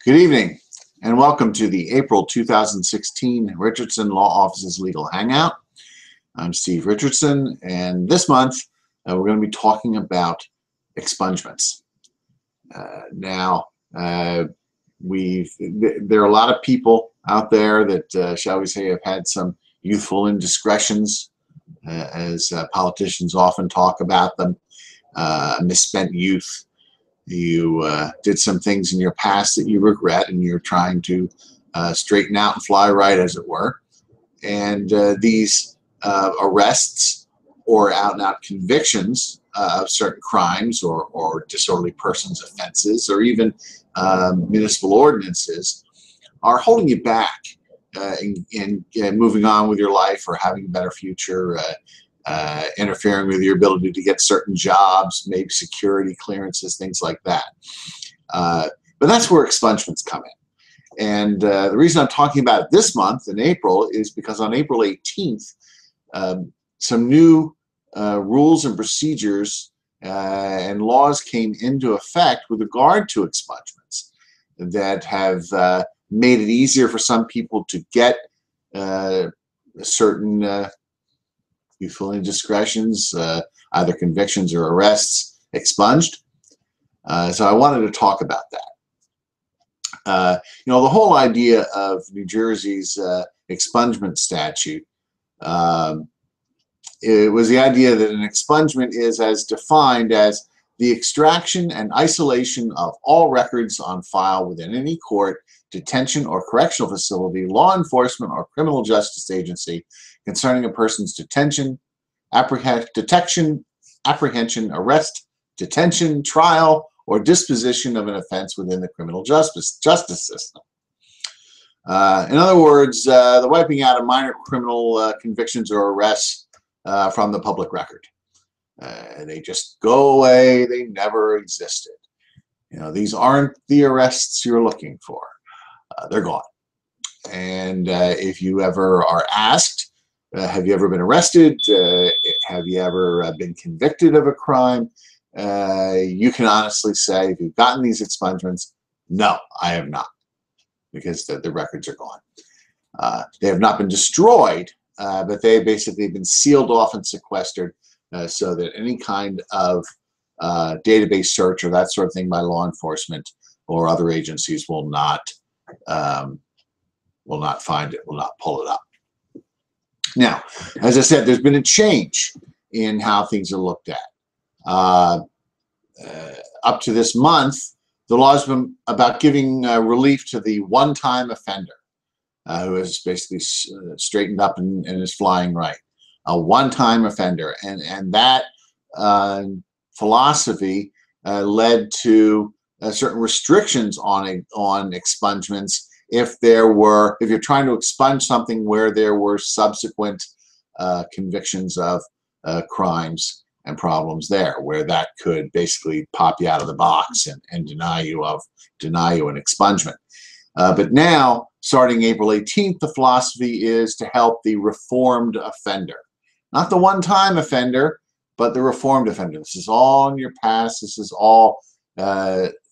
Good evening and welcome to the April 2016 Richardson Law Office's Legal Hangout. I'm Steve Richardson, and this month we're going to be talking about expungements. There are a lot of people out there that, shall we say, have had some youthful indiscretions, as politicians often talk about them, misspent youth. You did some things in your past that you regret, and you're trying to straighten out and fly right, as it were. And these arrests or out-and-out convictions of certain crimes or disorderly persons offenses or even municipal ordinances are holding you back in moving on with your life or having a better future, interfering with your ability to get certain jobs, maybe security clearances, things like that. But that's where expungements come in. And the reason I'm talking about it this month in April is because on April 18th, some new rules and procedures and laws came into effect with regard to expungements that have made it easier for some people to get certain youthful indiscretions, either convictions or arrests, expunged. So I wanted to talk about that. The whole idea of New Jersey's expungement statute, it was the idea that an expungement is as defined as the extraction and isolation of all records on file within any court, detention or correctional facility, law enforcement or criminal justice agency concerning a person's detention, apprehension, arrest, detention, trial, or disposition of an offense within the criminal justice system. In other words, the wiping out of minor criminal convictions or arrests from the public record. They just go away. They never existed. These aren't the arrests you're looking for. They're gone. And if you ever are asked, have you ever been arrested? Have you ever been convicted of a crime? You can honestly say, if you've gotten these expungements, no, I have not, because the records are gone. They have not been destroyed, but they've basically been sealed off and sequestered so that any kind of database search or that sort of thing by law enforcement or other agencies will not find it, will not pull it up. Now, as I said, there's been a change in how things are looked at. Up to this month, the law has been about giving relief to the one-time offender who has basically straightened up and is flying right. A one-time offender. And that philosophy led to certain restrictions on expungements if you're trying to expunge something where there were subsequent convictions of crimes and problems there, where that could basically pop you out of the box and deny you an expungement. But now, starting April 18th, the philosophy is to help the reformed offender. Not the one-time offender, but the reformed offender. This is all in your past. This is all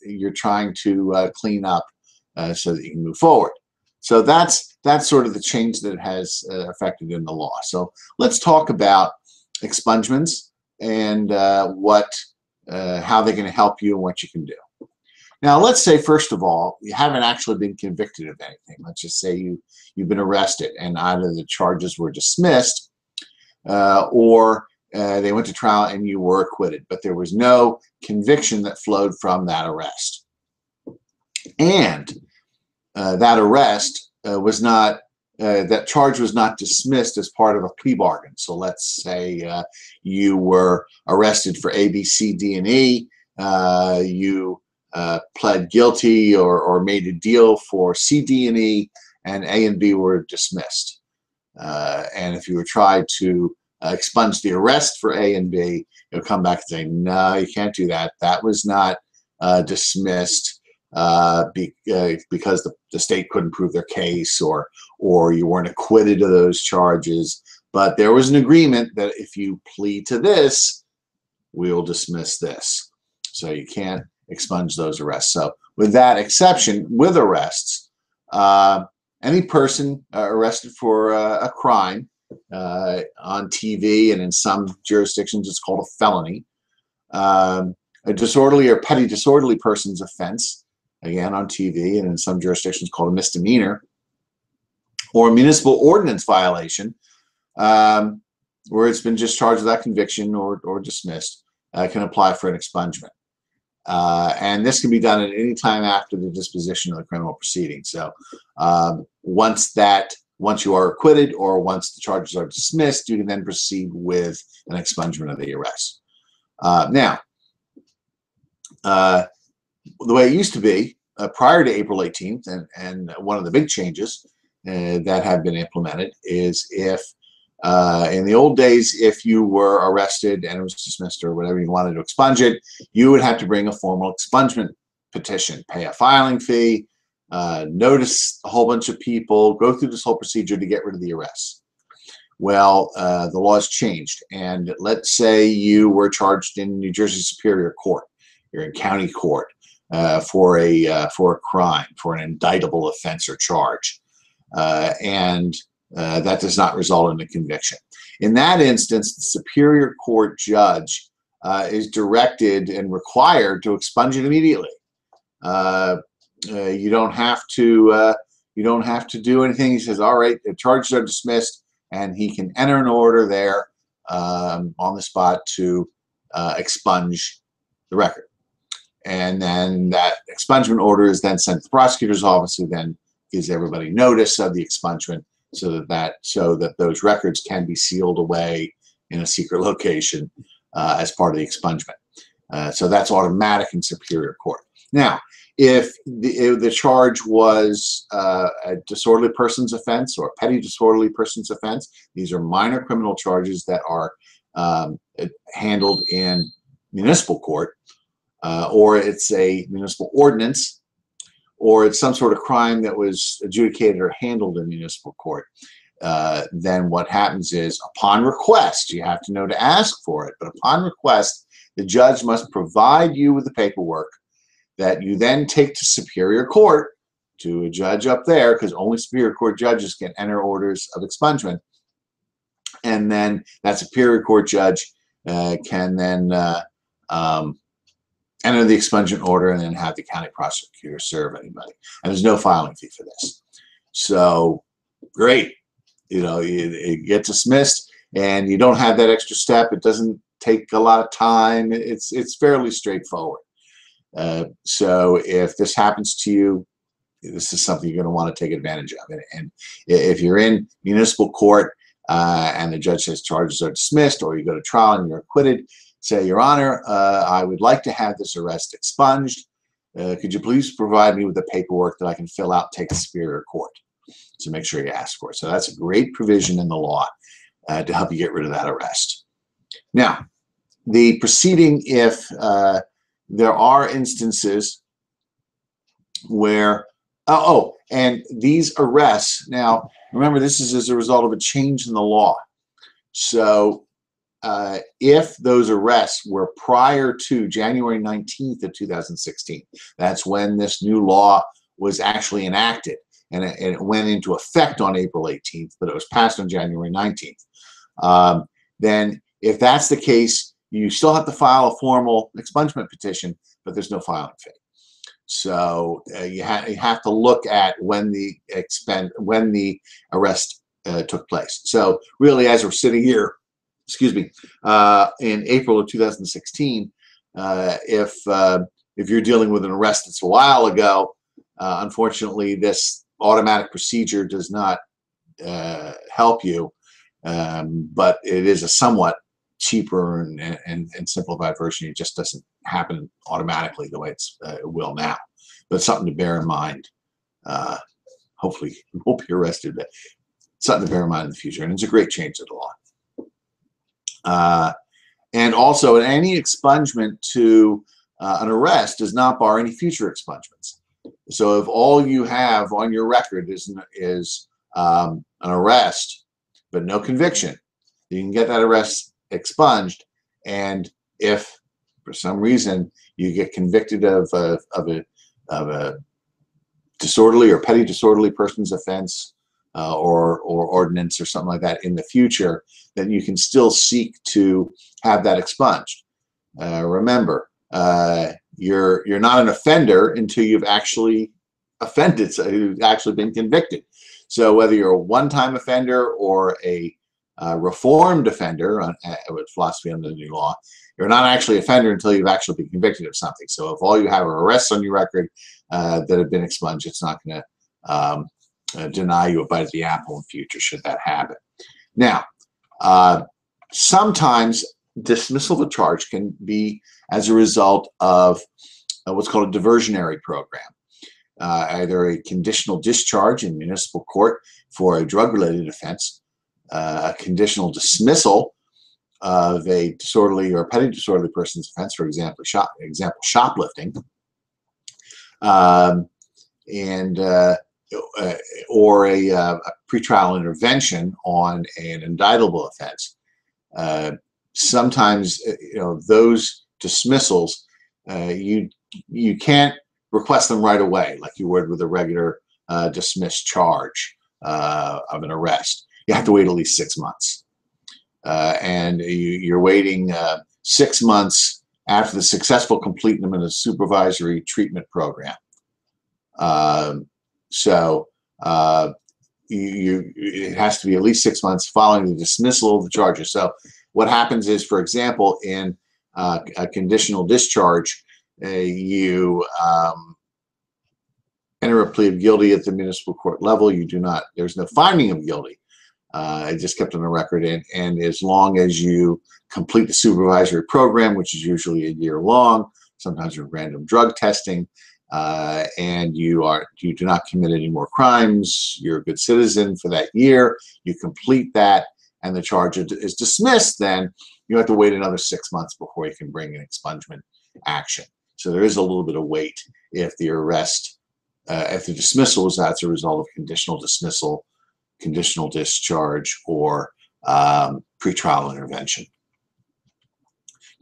you're trying to clean up so that you can move forward. So that's sort of the change that has affected in the law. So let's talk about expungements and how they're going to help you and what you can do. Now, let's say, first of all, you haven't actually been convicted of anything. Let's just say you've been arrested and either the charges were dismissed or they went to trial and you were acquitted, but there was no conviction that flowed from that arrest. And that arrest that charge was not dismissed as part of a plea bargain. So let's say you were arrested for A, B, C, D, and E. You pled guilty or made a deal for C, D, and E, and A and B were dismissed. And if you were tried to expunge the arrest for A and B, you'll come back and say, no, you can't do that. That was not dismissed because the state couldn't prove their case or you weren't acquitted of those charges. But there was an agreement that if you plead to this, we'll dismiss this. So you can't expunge those arrests. So with that exception, with arrests, any person arrested for a crime on TV, and in some jurisdictions it's called a felony, a disorderly or petty disorderly person's offense, again on TV, and in some jurisdictions called a misdemeanor, or a municipal ordinance violation, where it's been discharged without conviction or dismissed, can apply for an expungement. And this can be done at any time after the disposition of the criminal proceeding. So once you are acquitted, or once the charges are dismissed, you can then proceed with an expungement of the arrest. Now, the way it used to be prior to April 18th, and one of the big changes that have been implemented is if in the old days, if you were arrested and it was dismissed or whatever, you wanted to expunge it, you would have to bring a formal expungement petition, pay a filing fee, notice a whole bunch of people, go through this whole procedure to get rid of the arrests. Well, the laws changed, and let's say you were charged in New Jersey Superior Court, you're in county court for a crime, for an indictable offense or charge, and that does not result in a conviction. In that instance, the Superior Court judge is directed and required to expunge it immediately. You don't have to do anything. He says, all right, the charges are dismissed, and he can enter an order there on the spot to expunge the record. And then that expungement order is then sent to the prosecutor's office, who then gives everybody notice of the expungement, so that those records can be sealed away in a secret location as part of the expungement. So that's automatic in Superior Court. Now, if the charge was a disorderly person's offense or a petty disorderly person's offense, these are minor criminal charges that are handled in municipal court, or it's a municipal ordinance, or it's some sort of crime that was adjudicated or handled in municipal court, then what happens is, upon request, you have to know to ask for it, but upon request, the judge must provide you with the paperwork that you then take to Superior Court, to a judge up there, because only Superior Court judges can enter orders of expungement. And then that Superior Court judge can then enter the expungement order and then have the county prosecutor serve anybody. And there's no filing fee for this. So great, you get dismissed, and you don't have that extra step. It doesn't take a lot of time. It's fairly straightforward. So if this happens to you, this is something you're going to want to take advantage of. And if you're in municipal court and the judge says charges are dismissed, or you go to trial and you're acquitted, say, Your Honor, I would like to have this arrest expunged. Could you please provide me with the paperwork that I can fill out, take to Superior Court? So make sure you ask for it. So that's a great provision in the law to help you get rid of that arrest. Now, the proceeding, if there are instances where, and these arrests, now remember, this is as a result of a change in the law. So if those arrests were prior to January 19th of 2016, that's when this new law was actually enacted, and it went into effect on April 18th, but it was passed on January 19th. Then if that's the case, you still have to file a formal expungement petition, but there's no filing fee. So you have to look at when the arrest took place. So really, as we're sitting here, in April of 2016, if you're dealing with an arrest that's a while ago, unfortunately, this automatic procedure does not help you, but it is a somewhat cheaper and simplified version. It just doesn't happen automatically the way it will now. But something to bear in mind. Hopefully, you won't be arrested, but something to bear in mind in the future. And it's a great change to the law. And also, any expungement to an arrest does not bar any future expungements. So if all you have on your record is an arrest, but no conviction, you can get that arrest expunged. And if for some reason you get convicted of a disorderly or petty disorderly persons offense or ordinance or something like that in the future, then you can still seek to have that expunged. Remember, you're not an offender until you've actually offended, so you've actually been convicted. So whether you're a one-time offender or a reformed offender with philosophy under the new law, you're not actually an offender until you've actually been convicted of something. So if all you have are arrests on your record that have been expunged, it's not going to deny you a bite of the apple in future should that happen. Now, sometimes dismissal of a charge can be as a result of what's called a diversionary program. Either a conditional discharge in municipal court for a drug-related offense, a conditional dismissal of a disorderly or petty disorderly person's offense, for example, shoplifting, or a pretrial intervention on an indictable offense. Sometimes, those dismissals, you can't request them right away like you would with a regular dismissed charge of an arrest. You have to wait at least 6 months. And you're waiting 6 months after the successful completion of a supervisory treatment program. It has to be at least 6 months following the dismissal of the charges. So what happens is, for example, in a conditional discharge, you enter a plea of guilty at the municipal court level. There's no finding of guilty. It just kept on the record, and as long as you complete the supervisory program, which is usually a year long, sometimes with random drug testing, and you do not commit any more crimes, you're a good citizen for that year, you complete that, and the charge is dismissed, then you have to wait another 6 months before you can bring an expungement action. So there is a little bit of wait if the arrest, if the dismissal is as a result of conditional dismissal, conditional discharge, or pretrial intervention.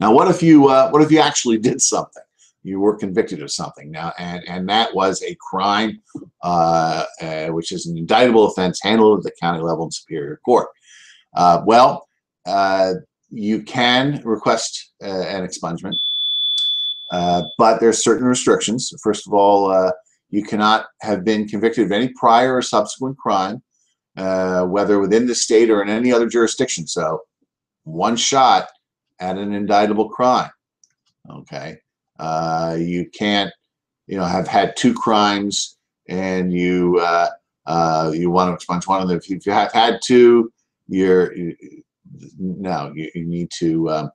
Now, what if you actually did something? You were convicted of something now, and that was a crime, which is an indictable offense handled at the county level in Superior Court. You can request an expungement, but there's certain restrictions. First of all, you cannot have been convicted of any prior or subsequent crime, whether within the state or in any other jurisdiction. So, one shot at an indictable crime. Okay, you can't, have had 2 crimes and you want to expunge one of them. If you have had 2, you need to.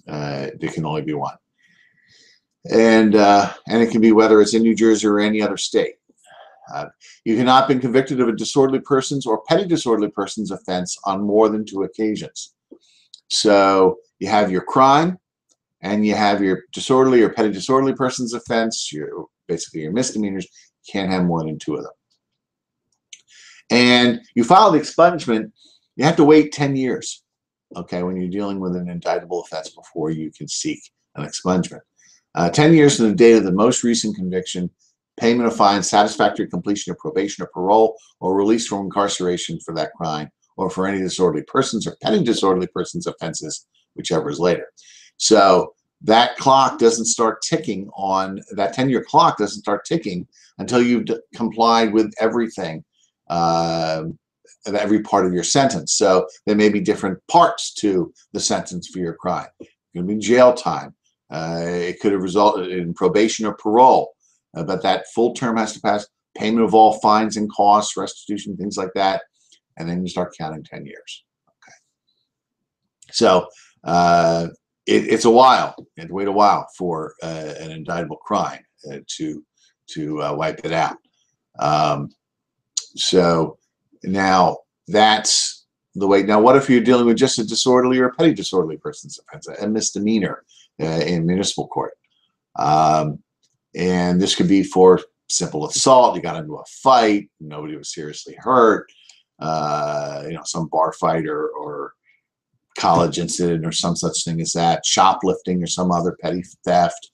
There can only be one, and it can be whether it's in New Jersey or any other state. You cannot be convicted of a disorderly persons or petty disorderly persons offense on more than 2 occasions. So you have your crime, and you have your disorderly or petty disorderly persons offense. Basically your misdemeanors. You can't have more than 2 of them. And you file the expungement. You have to wait 10 years. Okay, when you're dealing with an indictable offense before you can seek an expungement. 10 years from the date of the most recent conviction, payment of fine, satisfactory completion of probation or parole, or release from incarceration for that crime, or for any disorderly persons or petty disorderly persons offenses, whichever is later. So that clock doesn't start ticking on, that 10-year clock doesn't start ticking until you've complied with everything, every part of your sentence. So there may be different parts to the sentence for your crime. It could be jail time. It could have resulted in probation or parole. But that full term has to pass, payment of all fines and costs, restitution, things like that, and then you start counting 10 years. Okay. So it's a while. You have to wait a while for an indictable crime to wipe it out. So now that's the way. Now, what if you're dealing with just a disorderly or petty disorderly person's offense, a misdemeanor in municipal court? And this could be for simple assault. You got into a fight. Nobody was seriously hurt. Some bar fight or college incident or some such thing as that, shoplifting or some other petty theft.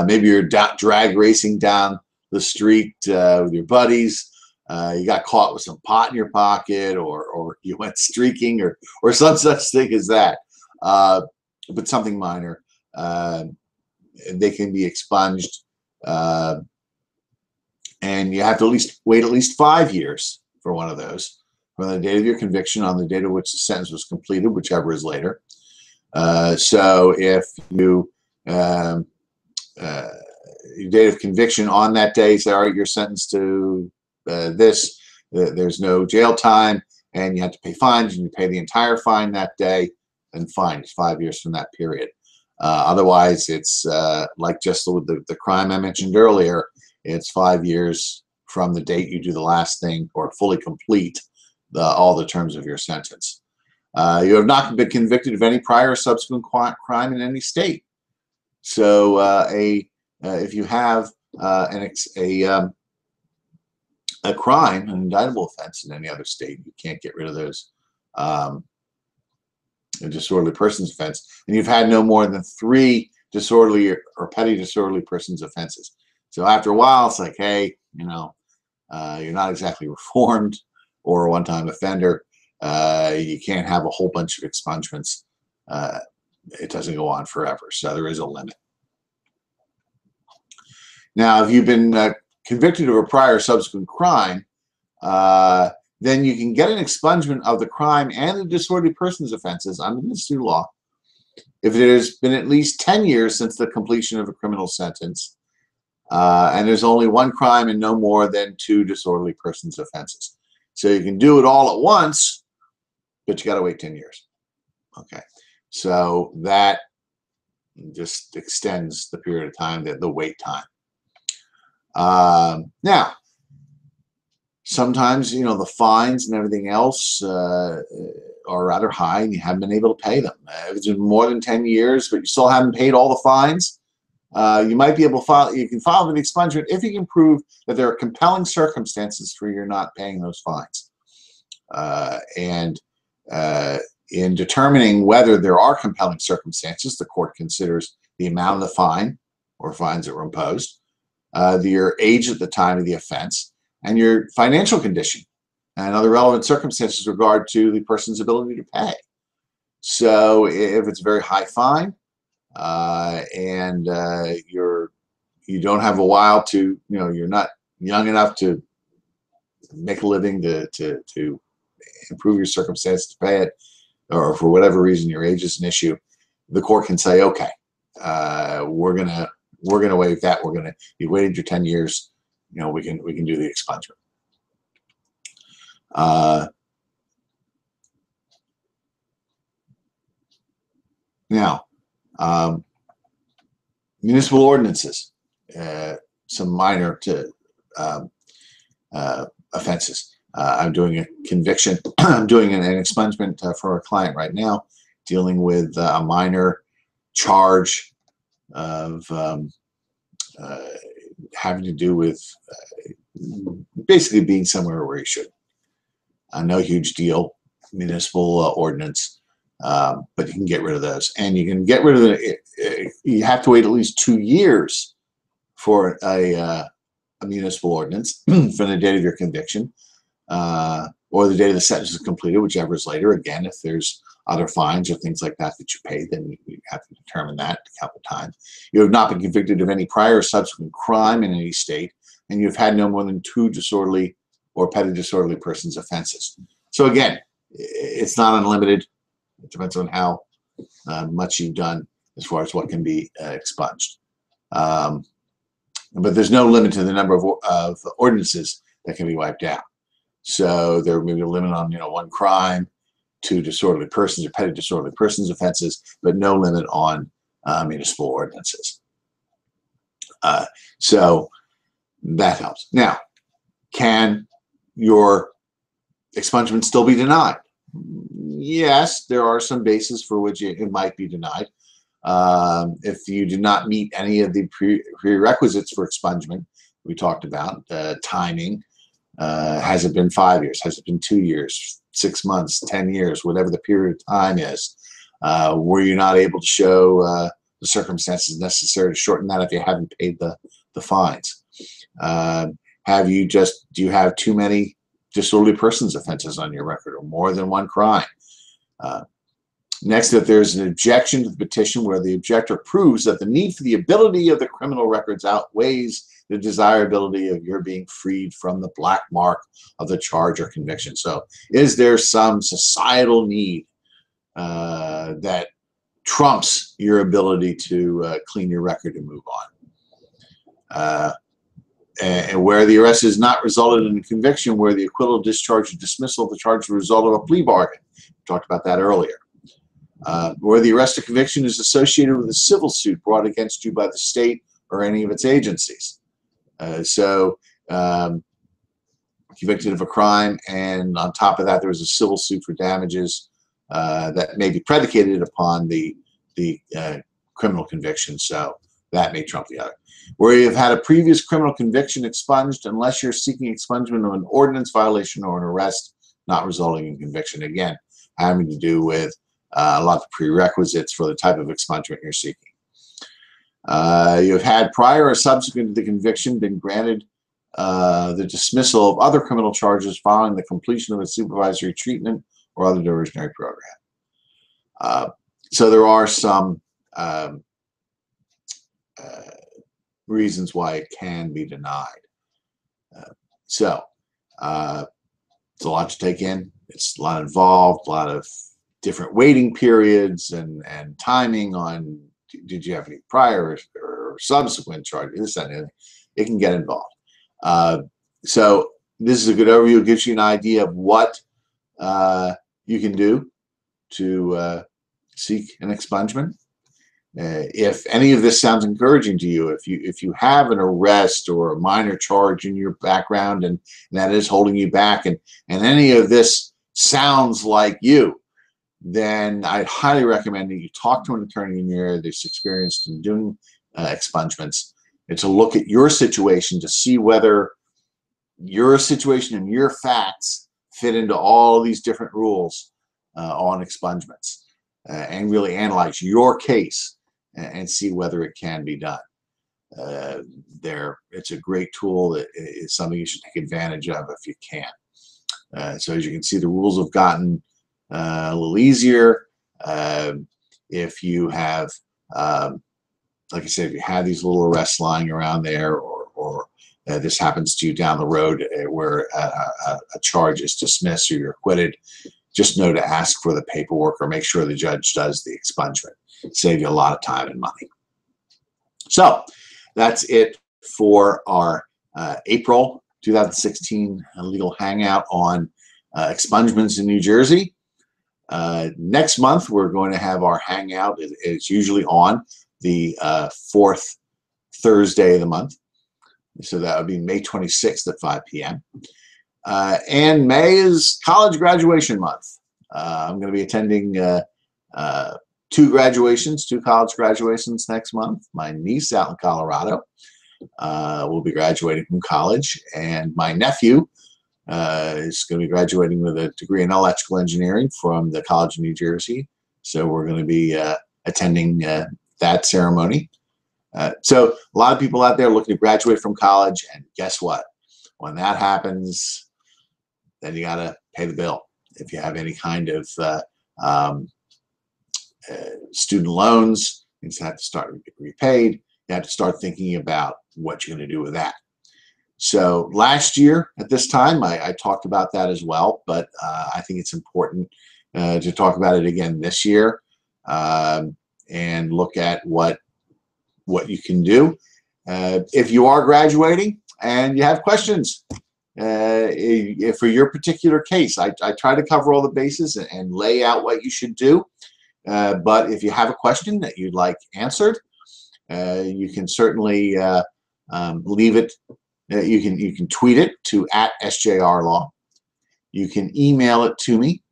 Maybe you're drag racing down the street with your buddies. You got caught with some pot in your pocket, or you went streaking, or some such thing as that. But something minor. They can be expunged, and you have to wait at least 5 years for one of those, from the date of your conviction on the date of which the sentence was completed, whichever is later. So if you your date of conviction on that day, say, all right, you're sentenced to this, there's no jail time, and you have to pay fines, and you pay the entire fine that day, then fine, it's 5 years from that period. Otherwise, it's like just the crime I mentioned earlier, it's 5 years from the date you do the last thing or fully complete all the terms of your sentence. You have not been convicted of any prior or subsequent crime in any state. So if you have a crime, an indictable offense in any other state, you can't get rid of those. A disorderly persons offense, and you've had no more than 3 disorderly or petty disorderly persons offenses. So after a while, it's like, hey, you're not exactly reformed or a one-time offender. You can't have a whole bunch of expungements. It doesn't go on forever, so there is a limit. Now, if you've been convicted of a prior or subsequent crime, then you can get an expungement of the crime and the disorderly persons offenses under this new law if it has been at least 10 years since the completion of a criminal sentence, and there's only 1 crime and no more than 2 disorderly persons offenses. So you can do it all at once, but you got to wait 10 years. Okay, so that just extends the period of time, the wait time. Now, sometimes, the fines and everything else are rather high, and you haven't been able to pay them. If it's been more than 10 years, but you still haven't paid all the fines, you might be able to file. You can file an expungement if you can prove that there are compelling circumstances for your not paying those fines. And in determining whether there are compelling circumstances, the court considers the amount of the fine or fines that were imposed, your age at the time of the offense, and your financial condition and other relevant circumstances with regard to the person's ability to pay. So if it's a very high fine and you don't have a while to, you're not young enough to make a living to improve your circumstance to pay it, or for whatever reason your age is an issue, the court can say, okay, we're gonna waive that. You waited your 10 years. We can do the expungement. Now, municipal ordinances, some minor offenses. I'm doing a conviction. I'm doing an expungement for a client right now, dealing with a minor charge of having to do with basically being somewhere where he shouldn't. No huge deal, municipal ordinance, but you can get rid of those. And you can get rid of it. You have to wait at least 2 years for a municipal ordinance from the date of your conviction, or the date of the sentence is completed, whichever is later. Again, if there's other fines or things like that that you pay, then you have to determine that a couple of times. You have not been convicted of any prior or subsequent crime in any state, and you've had no more than 2 disorderly or petty disorderly persons offenses. So again, it's not unlimited. It depends on how much you've done as far as what can be expunged. But there's no limit to the number of ordinances that can be wiped out. So there may be a limit on 1 crime, 2 disorderly persons or petty disorderly persons offenses, but no limit on municipal ordinances. So that helps. Now, can your expungement still be denied? Yes, there are some bases for which it might be denied. If you do not meet any of the prerequisites for expungement we talked about, timing, has it been 5 years? Has it been 2 years, 6 months, 10 years, whatever the period of time is? Were you not able to show the circumstances necessary to shorten that if you haven't paid the fines? Do you have too many disorderly persons offenses on your record, or more than one crime? Next, if there's an objection to the petition where the objector proves that the need for the ability of the criminal records outweighs the desirability of your being freed from the black mark of the charge or conviction. So is there some societal need that trumps your ability to clean your record and move on? And where the arrest has not resulted in a conviction, where the acquittal, discharge, or dismissal of the charge is the result of a plea bargain. We talked about that earlier. Where the arrest or conviction is associated with a civil suit brought against you by the state or any of its agencies. Convicted of a crime, and on top of that, there was a civil suit for damages that may be predicated upon the criminal conviction. So that may trump the other. Where you've had a previous criminal conviction expunged, unless you're seeking expungement of an ordinance violation or an arrest not resulting in conviction. Again, having to do with a lot of prerequisites for the type of expungement you're seeking. You've had prior or subsequent to the conviction been granted the dismissal of other criminal charges following the completion of a supervisory treatment or other diversionary program. So there are some reasons why it can be denied. It's a lot to take in. It's a lot involved, a lot of different waiting periods and timing on did you have any prior or subsequent charges, this and that. It can get involved. So this is a good overview. It gives you an idea of what you can do to seek an expungement. If any of this sounds encouraging to you, if you have an arrest or a minor charge in your background and that is holding you back, and any of this sounds like you, then I'd highly recommend that you talk to an attorney in your area that's experienced in doing expungements, and to look at your situation to see whether your situation and your facts fit into all these different rules on expungements, and really analyze your case and see whether it can be done. It's a great tool. It's something you should take advantage of if you can. So as you can see, the rules have gotten a little easier. If you have, like I said, if you have these little arrests lying around there, or this happens to you down the road where a charge is dismissed or you're acquitted, just know to ask for the paperwork or make sure the judge does the expungement. Save you a lot of time and money. So that's it for our April 2016 legal hangout on expungements in New Jersey. Next month, we're going to have our hangout. It's usually on the fourth Thursday of the month. So that would be May 26th at 5 p.m. And May is college graduation month. I'm going to be attending two college graduations next month. My niece out in Colorado will be graduating from college, and my nephew is going to be graduating with a degree in electrical engineering from the College of New Jersey. So we're going to be attending that ceremony. So a lot of people out there looking to graduate from college, and guess what? When that happens, then you got to pay the bill. If you have any kind of student loans, things have to start to get repaid. You have to start thinking about what you're going to do with that. So last year at this time, I talked about that as well, but I think it's important to talk about it again this year and look at what you can do. If you are graduating and you have questions for your particular case, I try to cover all the bases and lay out what you should do. But if you have a question that you'd like answered, you can certainly leave it. You can tweet it to @SJRLaw. You can email it to me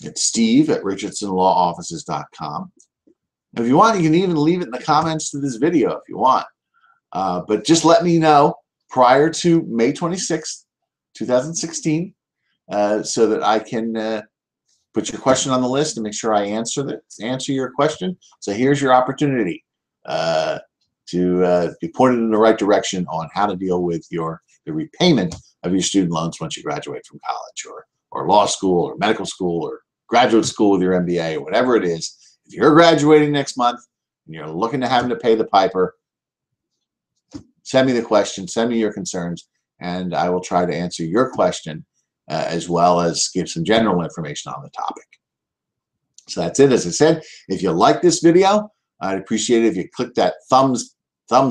at steve@richardsonlawoffices.com. If you want, you can even leave it in the comments to this video if you want. But just let me know prior to May 26th, 2016, so that I can put your question on the list and make sure I answer your question. So here's your opportunity to be pointed in the right direction on how to deal with the repayment of your student loans once you graduate from college or law school or medical school or graduate school with your MBA or whatever it is. If you're graduating next month and you're looking to having to pay the piper, send me the question, send me your concerns, and I will try to answer your question as well as give some general information on the topic. So that's it. As I said, if you like this video, I'd appreciate it if you click that thumbs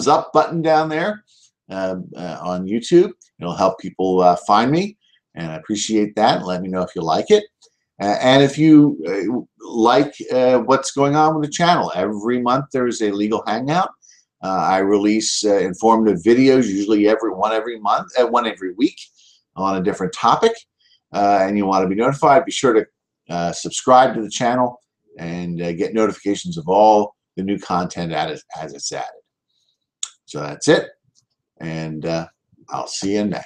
up button down there on YouTube. It'll help people find me, and I appreciate that. Let me know if you like it. And if you like what's going on with the channel, every month there is a legal hangout. I release informative videos, usually one every week on a different topic. And you want to be notified, be sure to subscribe to the channel and get notifications of all the new content as it's added. So that's it, and I'll see you in May.